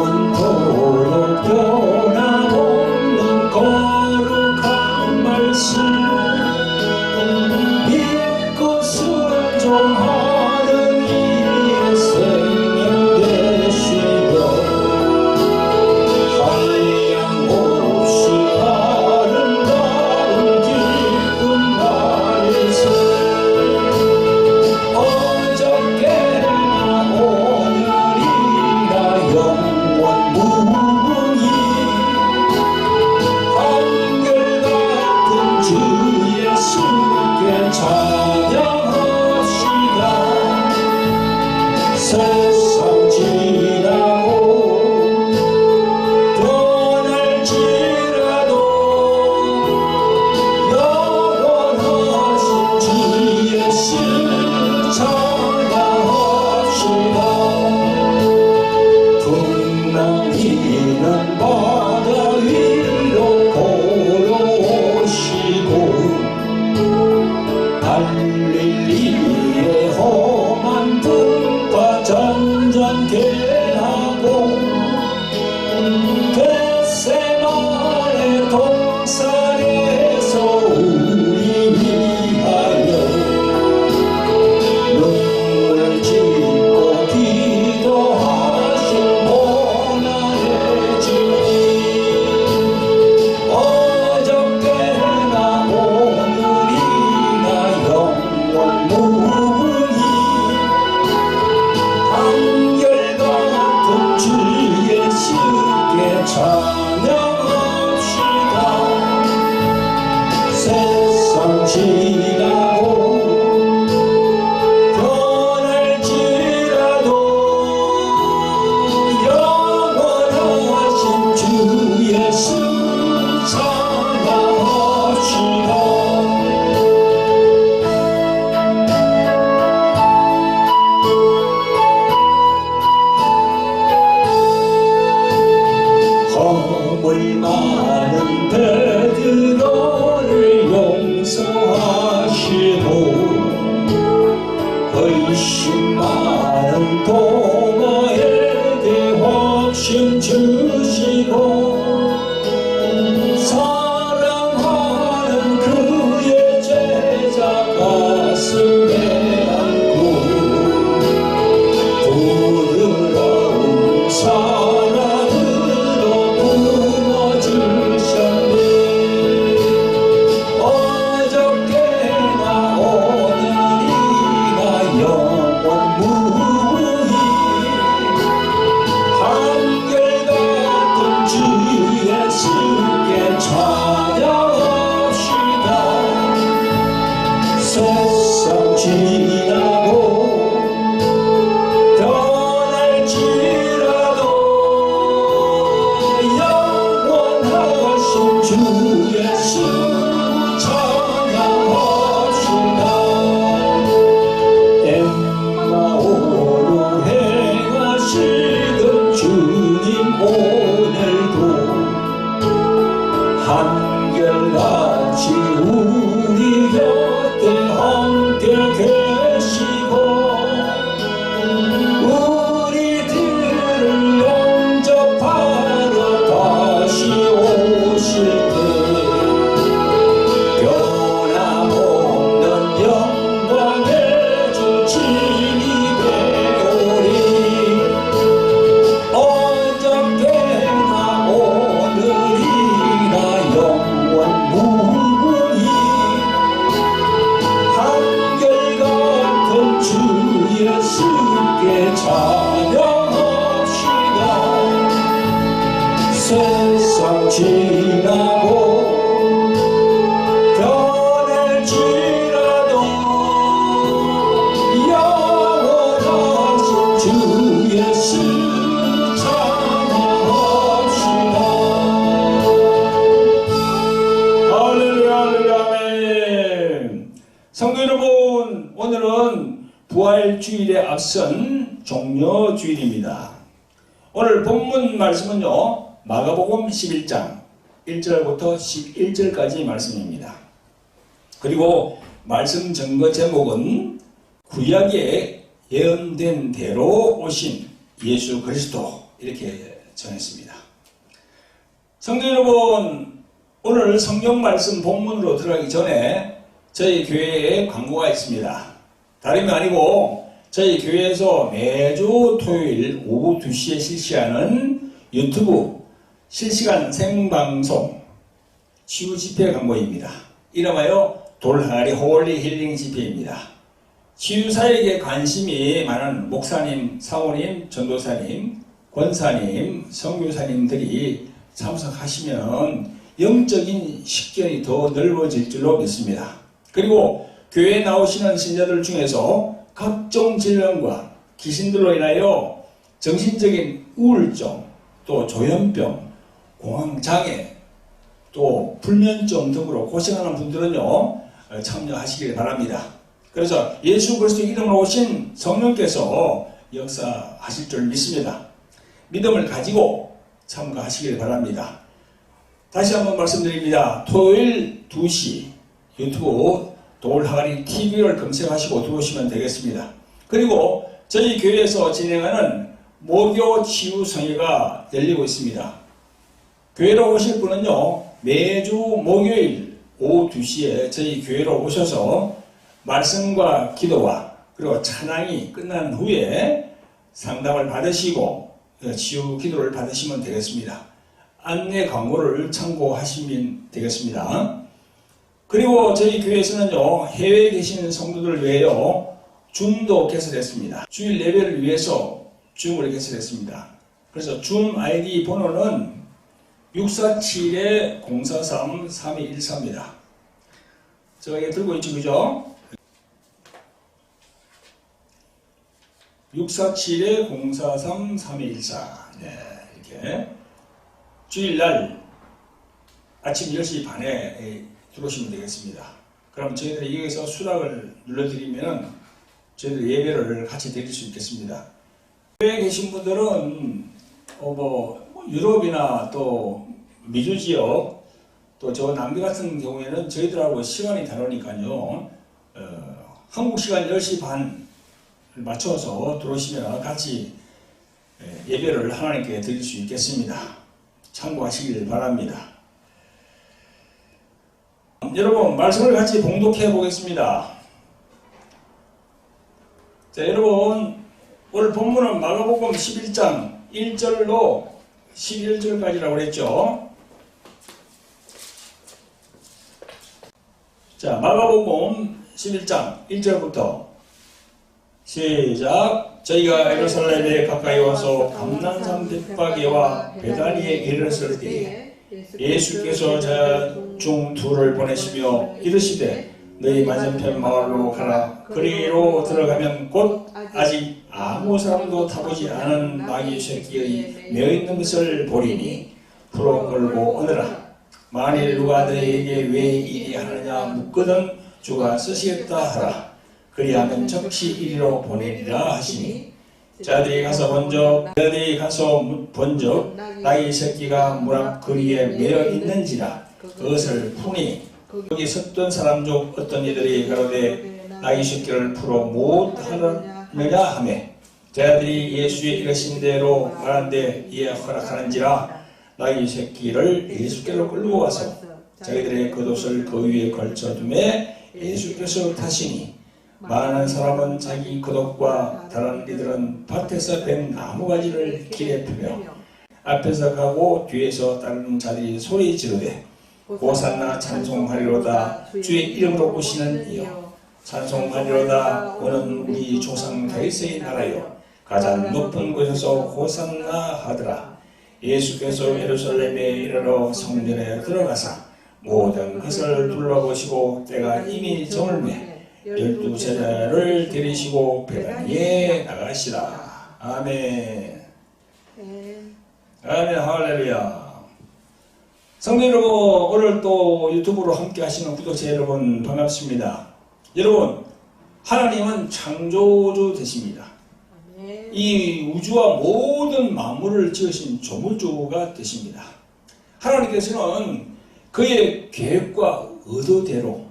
영원토록 변함없는 거룩한 말씀 믿고 순종하는 이의 생명 되시며 한량없이 아름다운 기쁜 말씀 어저께나 오늘이나 영원 무궁히 한결같은 주 예수께 찬양합시다. 세상 지나고 떠날지라도 영원하신 주 예수 찬양합시다. 풍랑이는 바다 위로 걸어오시고 갈릴리의 험한 등과 잔잔케 하고 겟세마네 동산에서 우리 위하여 눈물 짓고 기도하신 고난의 주님 어저께나 오늘이나 영원 무궁히 한결같은 주 예수께 찬양합시다. 세상 지나고 떠날지라도 영원하신 주 예수 찬양합시다. 허물 많은 베드로를 용서하시고 의심 많은 도마에게 확신 주시고 사랑하는 그의 제자 가슴에 안고 부드러운 사랑으로 품어주셨네. 어저께나 오늘이나 영원 무궁히 한결같은 주 예수께 찬양합시다. 세상 지나고 떠날지라도 영원하신 주 예수 찬양합시다. 엠마오로 행하시던 주님 오늘도 한결같이 우리 곁에 함께 계시고 우리들을 영접하러 다시 오실 때 변함없는 영광의 주 진이 되오리. 어저께나 오늘이나 영원 무궁히 한결같은 주 예수께 찬양합시다. 세상 지나고 떠날지라도 영원하신 주 예수 찬양합시다. 할렐루야 할렐루야 아멘. 성도 여러분, 오늘은 부활주일에 앞선 종려주일입니다. 오늘 본문 말씀은요 마가복음 11장 1절부터 11절까지 말씀입니다. 그리고 말씀 증거 제목은 구약에 예언된 대로 오신 예수 그리스도 이렇게 전했습니다. 성도 여러분, 오늘 성경 말씀 본문으로 들어가기 전에 저희 교회에 광고가 있습니다. 다름이 아니고 저희 교회에서 매주 토요일 오후 2시에 실시하는 유튜브 실시간 생방송 치유 집회 광고입니다. 이름하여 돌항아리 홀리 힐링 집회입니다. 치유사에게 관심이 많은 목사님, 사모님, 전도사님, 권사님, 선교사님들이 참석하시면 영적인 식견이 더 넓어질 줄로 믿습니다. 그리고 교회에 나오시는 신자들 중에서 각종 질병과 귀신들로 인하여 정신적인 우울증, 또 조현병, 공황장애, 또 불면증 등으로 고생하는 분들은요, 참여하시길 바랍니다. 그래서 예수 그리스도 이름으로 오신 성령께서 역사하실 줄 믿습니다. 믿음을 가지고 참가하시길 바랍니다. 다시 한번 말씀드립니다. 토요일 2시 유튜브 돌항아리 TV를 검색하시고 들어오시면 되겠습니다. 그리고 저희 교회에서 진행하는 목요 치유 성회가 열리고 있습니다. 교회로 오실 분은요, 매주 목요일 오후 2시에 저희 교회로 오셔서 말씀과 기도와 그리고 찬양이 끝난 후에 상담을 받으시고 치유 기도를 받으시면 되겠습니다. 안내 광고를 참고하시면 되겠습니다. 그리고 저희 교회에서는요, 해외에 계시는 성도들을 위하여 줌도 개설했습니다. 주일 예배를 위해서 줌을 개설했습니다. 그래서 줌 아이디 번호는 647-043-3214입니다. 제가 이게 들고 있죠, 그죠? 647-043-3214. 네, 이렇게. 주일날 아침 10시 반에 들어오시면 되겠습니다. 그럼 저희들이 여기서 수락을 눌러드리면 저희들 예배를 같이 드릴 수 있겠습니다. 교회에 계신 분들은 유럽이나 또 미주 지역, 또 저 남미 같은 경우에는 저희들하고 시간이 다르니까요, 한국 시간 10시 반 맞춰서 들어오시면 같이 예배를 하나님께 드릴 수 있겠습니다. 참고하시길 바랍니다. 여러분, 말씀을 같이 봉독해 보겠습니다. 자, 여러분, 오늘 본문은 마가복음 11장 1절로 11절까지라고 그랬죠. 자, 마가복음 11장 1절부터 시작. 저희가 예루살렘에 가까이 와서 감난산 벳바게와 베다니에 이르렀을 때에 예수께서 자 중 둘을 보내시며 이르시되 너희 맞은편 마을로 가라. 거리로 들어가면 곧 아직 아무 사람도 타보지 않은 나귀 새끼의 메어있는 것을 보리니 풀어 끌고 오너라. 만일 누가 너희에게 왜 이리 하느냐 묻거든 주가 쓰시겠다 하라. 그리하면 즉시 이리로 보내리라 하시니 자들이 가서 본적 나귀 새끼가 문 앞 거리에 메어 있는지라. 그것을 푸니 거기 섰던 사람 중 어떤 이들이 가로되 나귀 새끼를 풀어 못 하느냐 하매 자들이 예수의 이르신 대로 말한데 이에 허락하는지라. 나귀 새끼를 예수께로 끌고 와서 자기들의 겉옷을 그 위에 걸쳐두매 예수께서 타시니 많은 사람은 자기 겉옷과 다른 이들은 밭에서 뺀 나무가지를 길에 펴며 앞에서 가고 뒤에서 따르는 자들이 소리 지르되 호산나 찬송하리로다. 주의 이름으로 오시는 이여 찬송하리로다. 오는 우리 조상 다윗의 나라여 가장 높은 곳에서 호산나 하더라. 예수께서 예루살렘에 이르러 성전에 들어가사 모든 것을 둘러보시고 때가 이미 저물매 12제자를 데리시고 베다니에 나가시라. 아멘. 아멘. 할렐루야. 성도 여러분, 오늘 또 유튜브로 함께 하시는 구독자 여러분 반갑습니다. 여러분, 하나님은 창조주 되십니다. 이 우주와 모든 만물을 지으신 조물주가 되십니다. 하나님께서는 그의 계획과 의도대로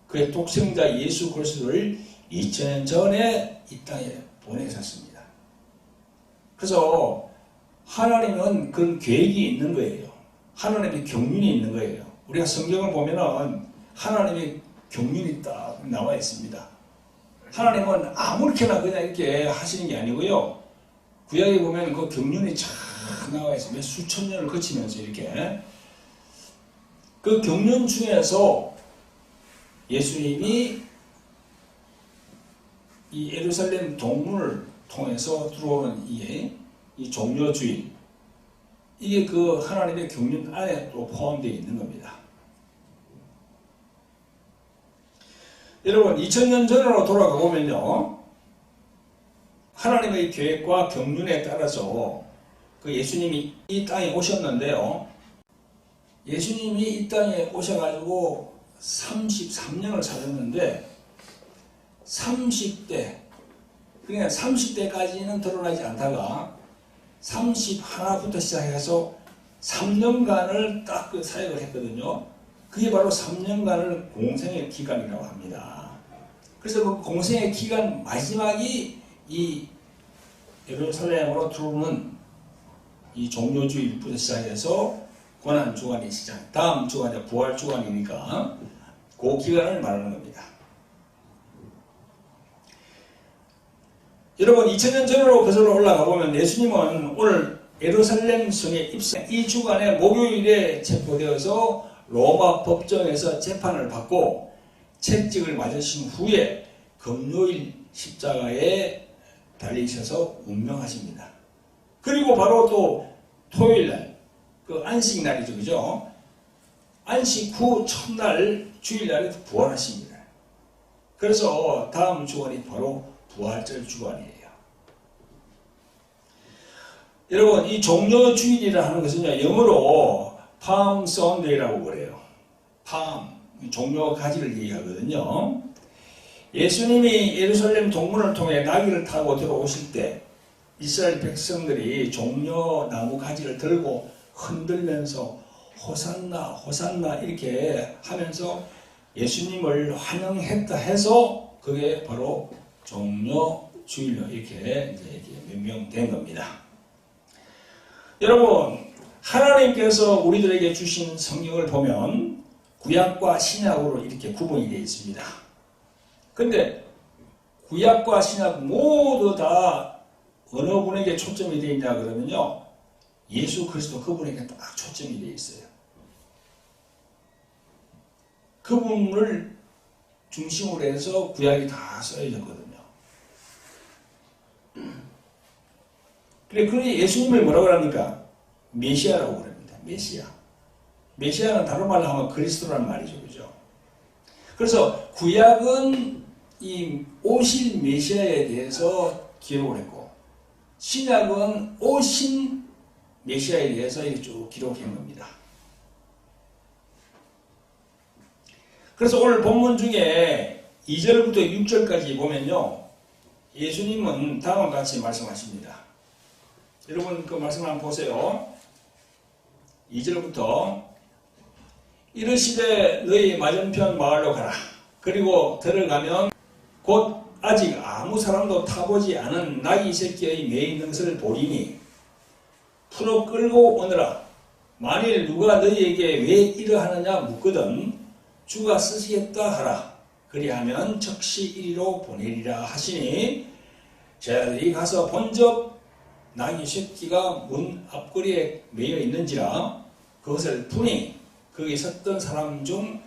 그의 독생자 예수 그리스도를 2000년 전에 이 땅에 보내셨습니다. 그래서 하나님은 그런 계획이 있는 거예요. 하나님의 경륜이 있는 거예요. 우리가 성경을 보면은 하나님의 경륜이 딱 나와 있습니다. 하나님은 아무렇게나 그냥 이렇게 하시는 게 아니고요. 구약에 보면 그 경륜이 쫙 나와 있어요. 몇 수천 년을 거치면서 이렇게. 그 경륜 중에서 예수님이 이 예루살렘 동문을 통해서 들어오는 이 종려주일, 이게 그 하나님의 경륜 안에 또 포함되어 있는 겁니다. 여러분 2000년 전으로 돌아가 보면요, 하나님의 계획과 경륜에 따라서 그 예수님이 이 땅에 오셨는데요, 예수님이 이 땅에 오셔가지고 33년을 사셨는데 30대, 그러니까 30대까지는 드러나지 않다가 31부터 시작해서 3년간을 딱 그 사역을 했거든요. 그게 바로 3년간을 공생의 기간이라고 합니다. 그래서 그 공생의 기간 마지막이 이 예루살렘으로 들어오는 이 종료주일부터 시작해서 고난주간이 시작, 다음 주간이 부활주간이니까 그 기간을 말하는 겁니다. 여러분 2000년 전으로 거슬러 올라가 보면 예수님은 오늘 예루살렘 성에 입성, 이 주간에 목요일에 체포되어서 로마 법정에서 재판을 받고 채찍을 맞으신 후에 금요일 십자가에 달리셔서 운명하십니다. 그리고 바로 또 토요일날, 그 안식날이죠, 그죠? 안식 후 첫날 주일날에 부활하십니다. 그래서 다음 주간이 바로 부활절 주간이에요. 여러분 이 종려주일이라 하는 것은요, 영어로 Palm Sunday라고 그래요. Palm, 종려 가지를 얘기하거든요. 예수님이 예루살렘 동문을 통해 나귀를 타고 들어오실 때 이스라엘 백성들이 종려 나무 가지를 들고 흔들면서 호산나 호산나 이렇게 하면서 예수님을 환영했다 해서 그게 바로 종려주일로 이렇게 명명된 겁니다. 여러분 하나님께서 우리들에게 주신 성경을 보면 구약과 신약으로 이렇게 구분이 되어 있습니다. 근데 구약과 신약 모두 다 어느 분에게 초점이 되어 있냐 그러면요, 예수 그리스도 그분에게 딱 초점이 되어 있어요. 그분을 중심으로 해서 구약이 다 써있거든요. 그래 예수님을 뭐라고 합니까? 메시아라고 그럽니다. 메시아. 메시아는 다른 말로 하면 그리스도라는 말이죠, 그죠? 그래서 구약은 이 오실 메시아에 대해서 기록을 했고, 신약은 오신 메시아에 대해서 이렇게 쭉 기록한 겁니다. 그래서 오늘 본문 중에 2절부터 6절까지 보면요, 예수님은 다음과 같이 말씀하십니다. 여러분 그 말씀을 한번 보세요. 2절부터 이르시되 너희 맞은편 마을로 가라. 그리고 들어가면 곧 아직 아무 사람도 타보지 않은 나귀 새끼의 매 있는 것을 보리니 풀어 끌고 오너라. 만일 누가 너희에게 왜 이러하느냐 묻거든 주가 쓰시겠다 하라. 그리하면 즉시 이리로 보내리라 하시니 제자들이 가서 본적 나귀 새끼가 문 앞거리에 매여 있는지라 그것을 푸니 거기 섰던 사람 중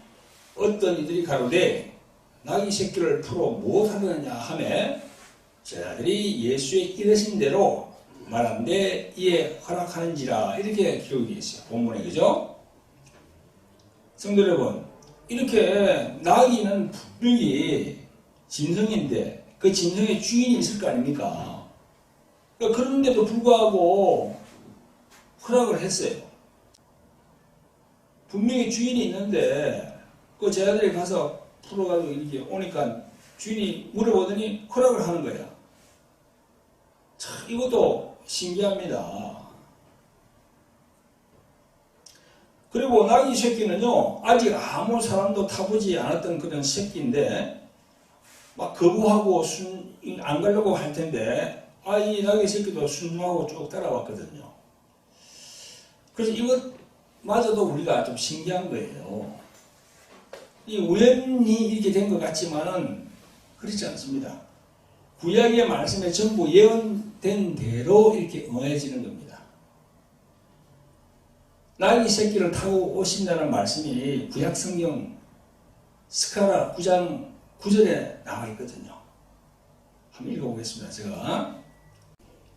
어떤 이들이 가로되 나귀 새끼를 풀어 무엇하느냐 하매 제자들이 예수의 이르신 대로 말한데 이에 허락하는지라 이렇게 기록이 되어 있어요. 본문에, 그죠? 성도 여러분, 이렇게 나귀는 분명히 짐승인데 그 짐승의 주인이 있을 거 아닙니까? 그러니까 그런데도 불구하고 허락을 했어요. 분명히 주인이 있는데 그 제자들이 가서 풀어가지고 이렇게 오니까 주인이 물어보더니 허락을 하는 거야. 참 이것도 신기합니다. 그리고 나귀 새끼는요, 아직 아무 사람도 타보지 않았던 그런 새끼인데 막 거부하고 안 가려고 할 텐데 이 나귀 새끼도 순종하고 쭉 따라왔거든요. 그래서 이것마저도 우리가 좀 신기한 거예요. 이 우연히 이렇게 된 것 같지만은 그렇지 않습니다. 구약의 말씀에 전부 예언된 대로 이렇게 응해지는 겁니다. 나귀 새끼를 타고 오신다는 말씀이 구약 성경 스가랴 9장 9절에 나와 있거든요. 한번 읽어보겠습니다. 제가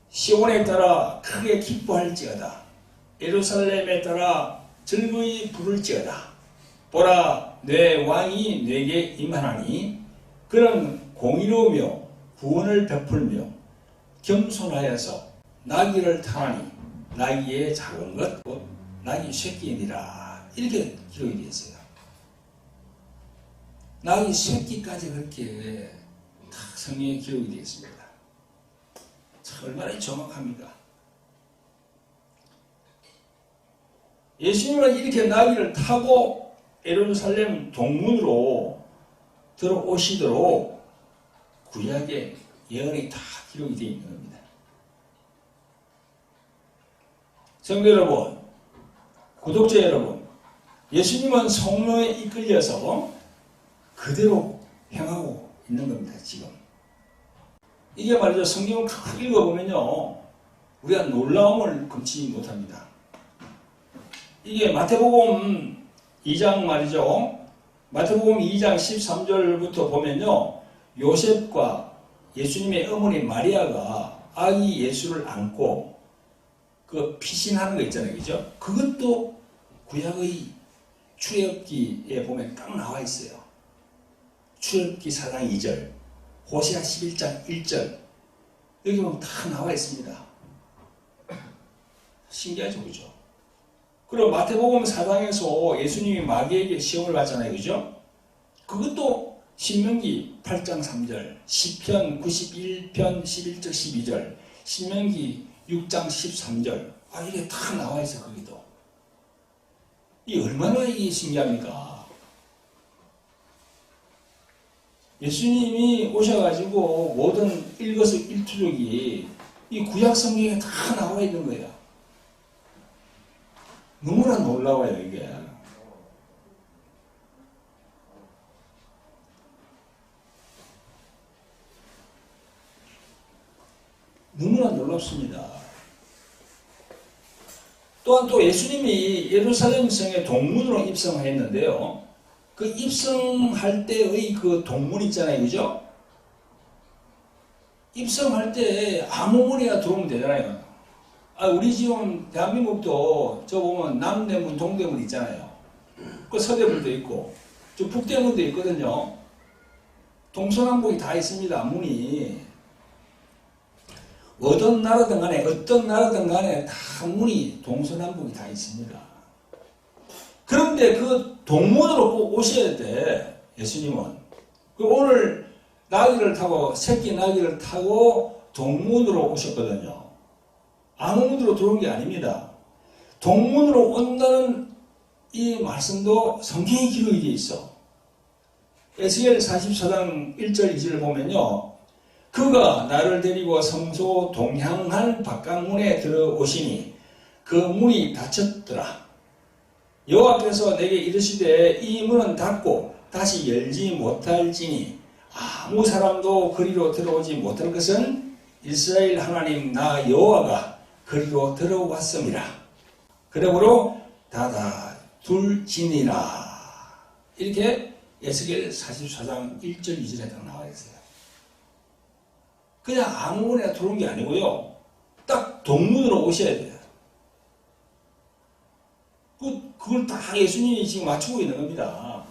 시온에 따라 크게 기뻐할지어다. 예루살렘에 따라 즐거이 부를지어다. 보라, 내 왕이 내게 임하나니 그는 공의로우며 구원을 베풀며 겸손하여서 나귀를 타나니 나귀의 작은 것 나귀 새끼니라. 이렇게 기록이 되어 있어요. 나귀 새끼까지 그렇게 딱 성경에 기록이 되어 있습니다. 참 얼마나 정확합니까? 예수님은 이렇게 나귀를 타고 예루살렘 동문으로 들어오시도록 구약의 예언이 다 기록이 되어 있는 겁니다. 성도 여러분, 구독자 여러분, 예수님은 성령에 이끌려서 그대로 행하고 있는 겁니다. 지금 이게 말이죠. 성경을 쭉 읽어보면요, 우리가 놀라움을 금치 못합니다. 이게 마태복음 2장 말이죠. 마태복음 2장 13절부터 보면요, 요셉과 예수님의 어머니 마리아가 아기 예수를 안고 그 피신하는 거 있잖아요. 그죠? 그것도 구약의 출애굽기에 보면 딱 나와 있어요. 출애굽기 4장 2절, 호세아 11장 1절, 여기 보면 다 나와 있습니다. 신기하죠, 그죠? 그리고 마태복음 4장에서 예수님이 마귀에게 시험을 받잖아요, 그죠? 그것도 신명기 8장 3절, 시편 91편 11절 12절, 신명기 6장 13절, 이게 다 나와 있어요, 거기도. 이 얼마나 이게 신기합니까? 예수님이 오셔가지고 모든 일거수일투족이 이 구약 성경에 다 나와 있는 거예요. 너무나 놀라워요, 이게. 너무나 놀랍습니다. 또한 또 예수님이 예루살렘 성에 동문으로 입성했는데요. 그 입성할 때의 그 동문 있잖아요, 그죠? 입성할 때 아무 문이나 들어오면 되잖아요. 우리 지금 대한민국도 저 보면 남대문, 동대문 있잖아요. 그 서대문도 있고, 저 북대문도 있거든요. 동서남북이 다 있습니다, 문이. 어떤 나라든 간에 다 문이 동서남북이 다 있습니다. 그런데 그 동문으로 꼭 오셔야 돼, 예수님은. 오늘 나귀를 타고, 새끼 나귀를 타고 동문으로 오셨거든요. 아무 문으로 들어온 게 아닙니다. 동문으로 온다는 이 말씀도 성경에 기록이 되어 있어. 에스겔 44장 1절 2절을 보면요, 그가 나를 데리고 성소 동향한 바깥문에 들어오시니 그 문이 닫혔더라. 여호와께서 내게 이르시되 이 문은 닫고 다시 열지 못할지니 아무 사람도 그리로 들어오지 못할 것은 이스라엘 하나님 나 여호와가 그리로 들어왔음이라. 그러므로 닫아 둘지니라. 이렇게 에스겔 44장 1절 2절에 딱 나와 있어요. 그냥 아무 문에 들어온 게 아니고요, 딱 동문으로 오셔야 돼요. 그걸 다 예수님이 지금 맞추고 있는 겁니다.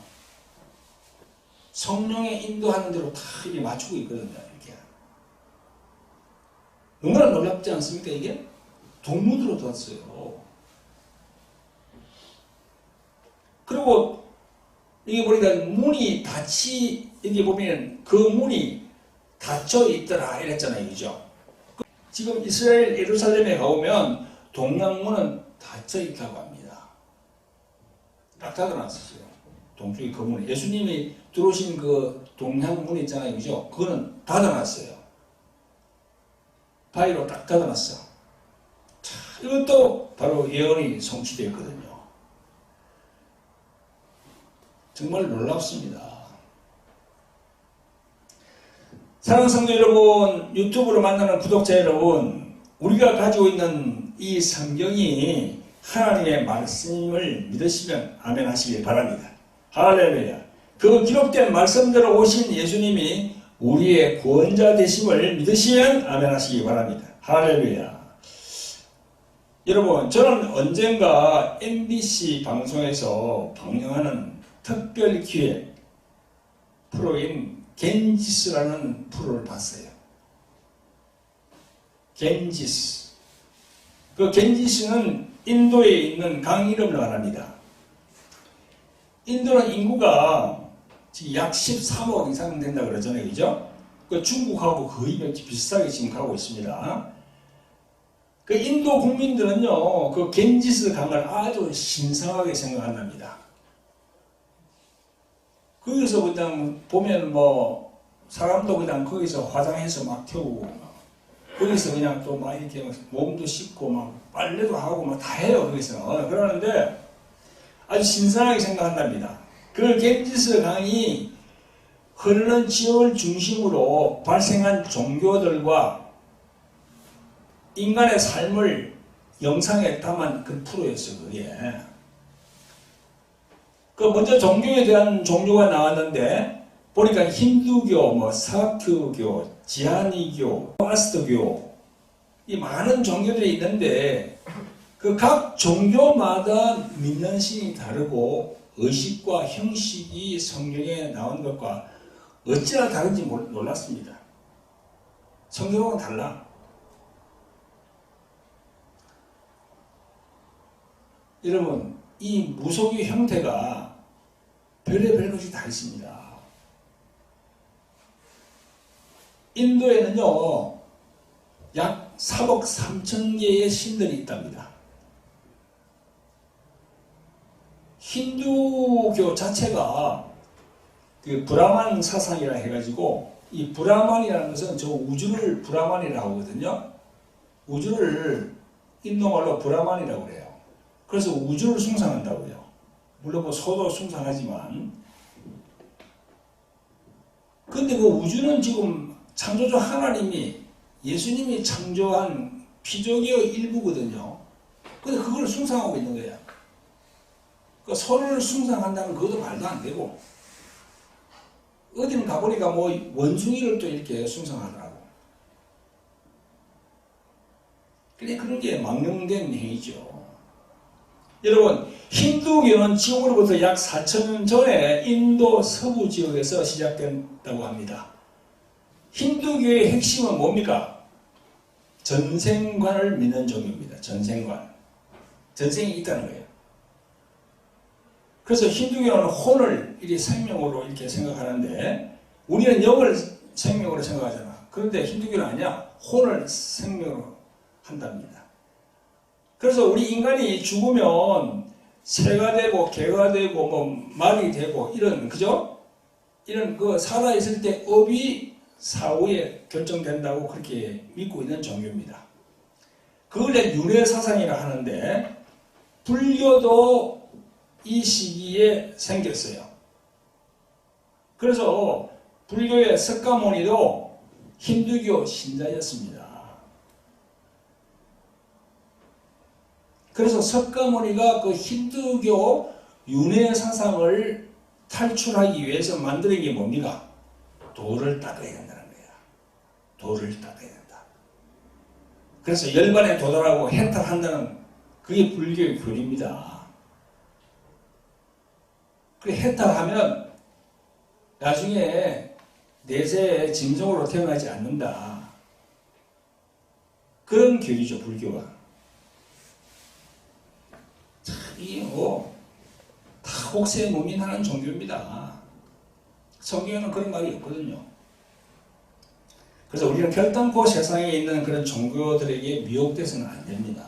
성령의 인도하는 대로 다 이렇게 맞추고 있거든요. 이렇게. 너무나 놀랍지 않습니까, 이게? 동문으로 들어왔어요. 그리고 여기 보니까 문이 여기 보면 그 문이 닫혀 있더라 이랬잖아요, 그죠? 지금 이스라엘 예루살렘에 가보면 동양문은 닫혀 있다고 합니다. 딱 닫아놨었어요. 동쪽에 그 문이. 예수님이 들어오신 그 동양문 있잖아요, 그죠? 그거는 닫아놨어요. 바위로 딱 닫아놨어. 자, 이것도 바로 예언이 성취되었거든요. 정말 놀랍습니다. 사랑하는 성도 여러분, 유튜브로 만나는 구독자 여러분, 우리가 가지고 있는 이 성경이 하나님의 말씀을 믿으시면 아멘 하시길 바랍니다. 할렐루야. 그 기록된 말씀대로 오신 예수님이 우리의 구원자 되심을 믿으시면 아멘 하시기 바랍니다. 할렐루야. 여러분, 저는 언젠가 MBC 방송에서 방영하는 특별 기획 프로인 겐지스라는 프로를 봤어요. 겐지스. 그 겐지스는 인도에 있는 강 이름을 말합니다. 인도는 인구가 약 13억 이상 된다 그러잖아요. 그죠? 그 중국하고 거의 비슷하게 지금 가고 있습니다. 그 인도 국민들은요, 그 겐지스 강을 아주 신성하게 생각한답니다. 거기서 그냥 보면 뭐, 사람도 그냥 거기서 화장해서 막 태우고, 거기서 그냥 또 막 이렇게 몸도 씻고 막 빨래도 하고 막 다 해요, 거기서. 그러는데 아주 신선하게 생각한답니다. 그 겐지스 강이 흐르는 지역을 중심으로 발생한 종교들과 인간의 삶을 영상에 담은 그 프로였어요, 그게. 그 먼저 종교에 대한 종교가 나왔는데, 보니까 힌두교, 뭐 사큐교, 지하니교, 파스트교, 이 많은 종교들이 있는데, 그 각 종교마다 믿는 신이 다르고, 의식과 형식이 성경에 나온 것과 어찌나 다른지 놀랐습니다. 성경은 달라. 여러분, 이 무속의 형태가 별의별 것이 다 있습니다. 인도에는요, 약 3억 3천 개의 신들이 있답니다. 힌두교 자체가 그 브라만 사상이라 해가지고, 이 브라만이라는 것은 저 우주를 브라만이라고 하거든요. 우주를 인도말로 브라만이라고 그래요. 그래서 우주를 숭상한다고요. 물론 뭐 소도 숭상하지만, 근데 그 우주는 지금 창조주 하나님이, 예수님이 창조한 피조기의 일부거든요. 근데 그걸 숭상하고 있는 거예요. 그 소를 숭상한다면 그것도 말도 안 되고, 어디는 가보니까 뭐 원숭이를 또 이렇게 숭상하더라고. 근데 그런 게 망령된 행위죠. 여러분, 힌두교는 지금으로부터 약 4,000년 전에 인도 서부 지역에서 시작된다고 합니다. 힌두교의 핵심은 뭡니까? 전생관을 믿는 종교입니다. 전생관. 전생이 있다는 거예요. 그래서 힌두교는 혼을 이렇게 생명으로 이렇게 생각하는데, 우리는 영을 생명으로 생각하잖아. 그런데 힌두교는 아니야. 혼을 생명으로 한답니다. 그래서 우리 인간이 죽으면 새가 되고 개가 되고 뭐 말이 되고 이런, 그죠? 이런 그 살아있을 때 업이 사후에 결정된다고 그렇게 믿고 있는 종교입니다. 그걸 윤회사상이라 하는데, 불교도 이 시기에 생겼어요. 그래서 불교의 석가모니도 힌두교 신자였습니다. 그래서 석가모니가 그 힌두교 윤회 사상을 탈출하기 위해서 만드는 게 뭡니까? 돌을 닦아야 된다는 거야. 돌을 닦아야 된다. 그래서 열반에 도달하고 해탈한다는, 그게 불교의 교리입니다. 그 해탈하면 나중에 내세에 짐승으로 태어나지 않는다. 그런 교리죠, 불교가. 이게 뭐 다 혹세무민하는 종교입니다. 성경에는 그런 말이 없거든요. 그래서 우리는 결단코 세상에 있는 그런 종교들에게 미혹돼서는 안 됩니다.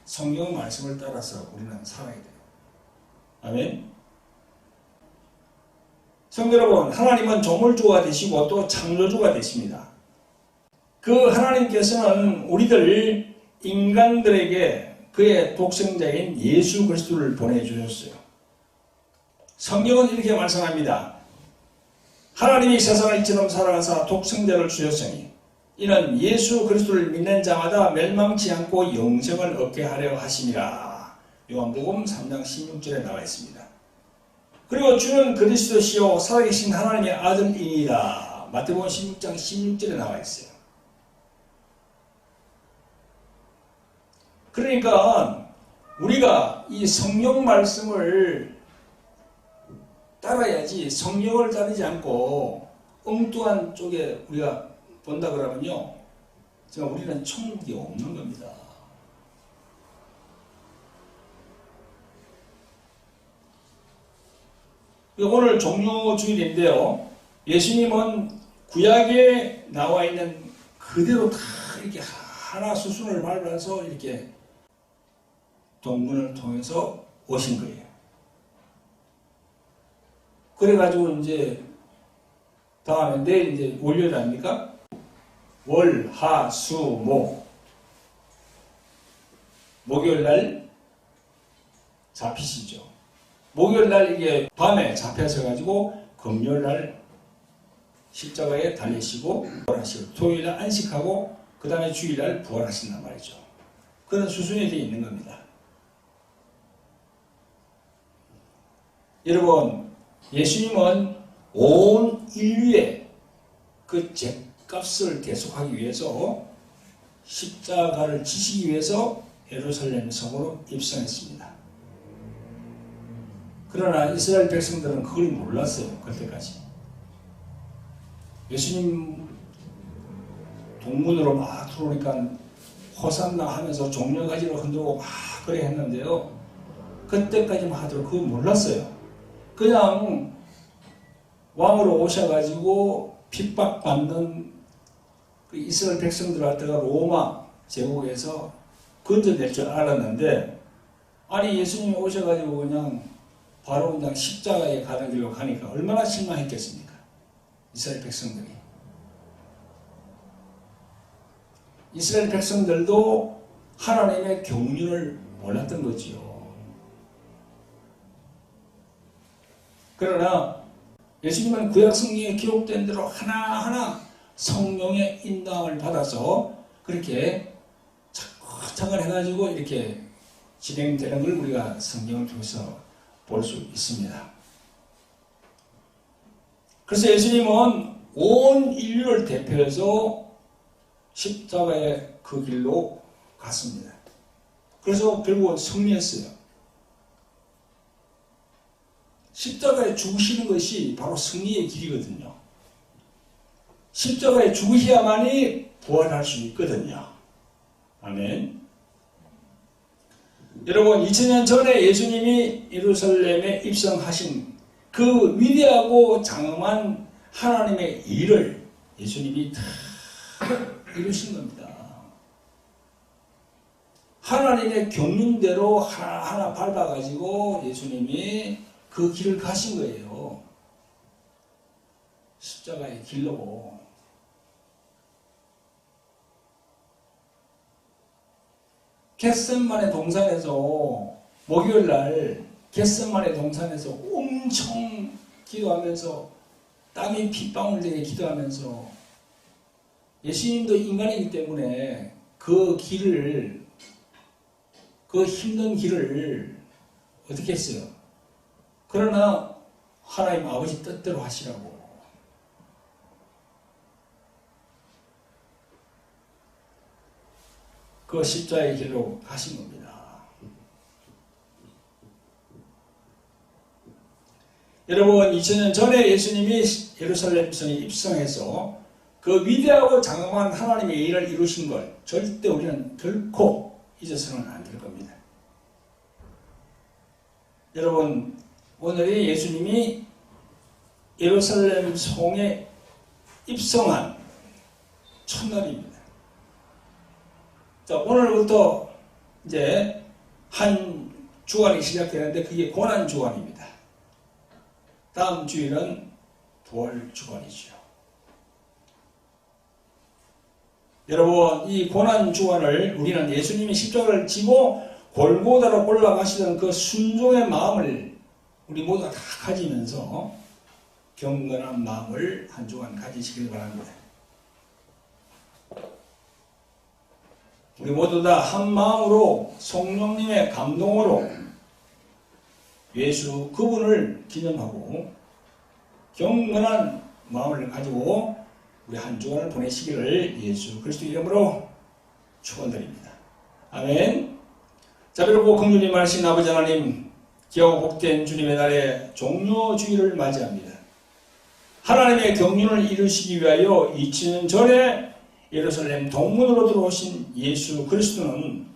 성경 말씀을 따라서 우리는 살아야 돼요. 아멘. 성도 여러분, 하나님은 조물주가 되시고 또 창조주가 되십니다. 그 하나님께서는 우리들 인간들에게 그의 독생자인 예수 그리스도를 보내주셨어요. 성경은 이렇게 말씀합니다. 하나님이 세상을 이처럼 사랑하사 독생자를 주셨으니 이는 예수 그리스도를 믿는 자마다 멸망치 않고 영생을 얻게 하려 하심이라. 요한복음 3장 16절에 나와 있습니다. 그리고 주는 그리스도시요 살아계신 하나님의 아들이니라. 마태복음 16장 16절에 나와 있어요. 그러니까 우리가 이 성경 말씀을 따라야지, 성경을 따르지 않고 엉뚱한 쪽에 우리가 본다 그러면요, 정말 우리는 천국이 없는 겁니다. 오늘 종료주일인데요, 예수님은 구약에 나와 있는 그대로 다 이렇게 하나 수순을 밟아서 이렇게 동문을 통해서 오신 거예요. 그래가지고 이제 다음에 내일 이제 월요일 아닙니까? 월, 하, 수, 목. 목요일 날 잡히시죠. 목요일 날 이게 밤에 잡혀서가지고 금요일 날 십자가에 달리시고 부활하시고 토요일 날 안식하고 그 다음에 주일 날 부활하신단 말이죠. 그런 수순이 되어 있는 겁니다. 여러분, 예수님은 온 인류의 그 죄값을 대속하기 위해서 십자가를 지시기 위해서 예루살렘 성으로 입성했습니다. 그러나 이스라엘 백성들은 그걸 몰랐어요. 그때까지. 예수님 동문으로 막 들어오니까 호산나 하면서 종려가지로 흔들고 막 그래 했는데요. 그때까지만 하더라도 그걸 몰랐어요. 그냥 왕으로 오셔가지고 핍박받는 그 이스라엘 백성들한테가 로마 제국에서 건져낼 줄 알았는데, 아니 예수님이 오셔가지고 그냥 바로 그냥 십자가에 가는 길로 가니까 얼마나 실망했겠습니까? 이스라엘 백성들이. 이스라엘 백성들도 하나님의 경륜을 몰랐던 거지요. 그러나 예수님은 구약 성경에 기록된 대로 하나하나 성령의 인도함을 받아서 그렇게 차근차근 해가지고 이렇게 진행되는 걸 우리가 성경을 통해서 볼 수 있습니다. 그래서 예수님은 온 인류를 대표해서 십자가의 그 길로 갔습니다. 그래서 결국은 승리했어요. 십자가에 죽으시는 것이 바로 승리의 길이거든요. 십자가에 죽으셔야만이 부활할 수 있거든요. 아멘. 여러분, 2000년 전에 예수님이 예루살렘에 입성하신 그 위대하고 장엄한 하나님의 일을 예수님이 다 이루신 겁니다. 하나님의 경륜대로 하나하나 밟아가지고 예수님이 그 길을 가신 거예요. 십자가의 길로. 겟세마네 동산에서 목요일 날 겟세마네 동산에서 엄청 기도하면서 땀이 핏방울 되게 기도하면서 예수님도 인간이기 때문에 그 길을, 그 힘든 길을 어떻게 했어요? 그러나 하나님 아버지 뜻대로 하시라고. 그 십자가의 길로 가신 겁니다. 여러분, 2000년 전에 예수님이 예루살렘 성에 입성해서 그 위대하고 장엄한 하나님의 일을 이루신 걸 절대 우리는 결코 잊어서는 안 될 겁니다. 여러분, 오늘이 예수님이 예루살렘 성에 입성한 첫날입니다. 자, 오늘부터 이제 한 주간이 시작되는데 그게 고난 주간입니다. 다음 주일은 부활 주간이죠. 여러분, 이 고난 주간을 우리는 예수님이 십자가를 지고 골고다로 올라가시던 그 순종의 마음을 우리 모두가 다 가지면서 경건한 마음을 한 주간 가지시길 바랍니다. 우리 모두 다 한 마음으로 성령님의 감동으로 예수 그분을 기념하고 경건한 마음을 가지고 우리 한 주간을 보내시기를 예수 그리스도 이름으로 축원드립니다. 아멘. 자, 그리고 긍휼히 말하신 아버지 하나님, 귀하고 복된 주님의 날에 종료주일을 맞이합니다. 하나님의 경륜을 이루시기 위하여 2000년 전에 예루살렘 동문으로 들어오신 예수 그리스도는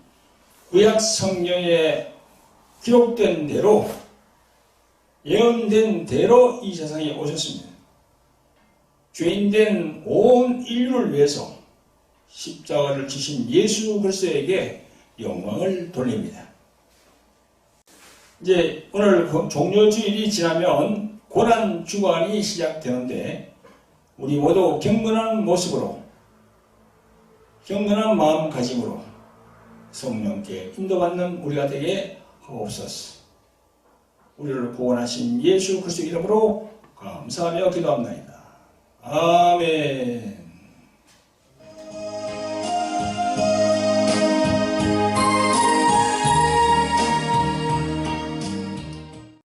구약 성경에 기록된 대로, 예언된 대로 이 세상에 오셨습니다. 죄인된 온 인류를 위해서 십자가를 지신 예수 그리스도에게 영광을 돌립니다. 이제 오늘 종료주일이 지나면 고난주간이 시작되는데 우리 모두 경건한 모습으로, 경건한 마음가짐으로 성령께 인도받는 우리가 되게 하옵소서. 우리를 구원하신 예수 그리스도 이름으로 감사하며 기도합니다. 아멘.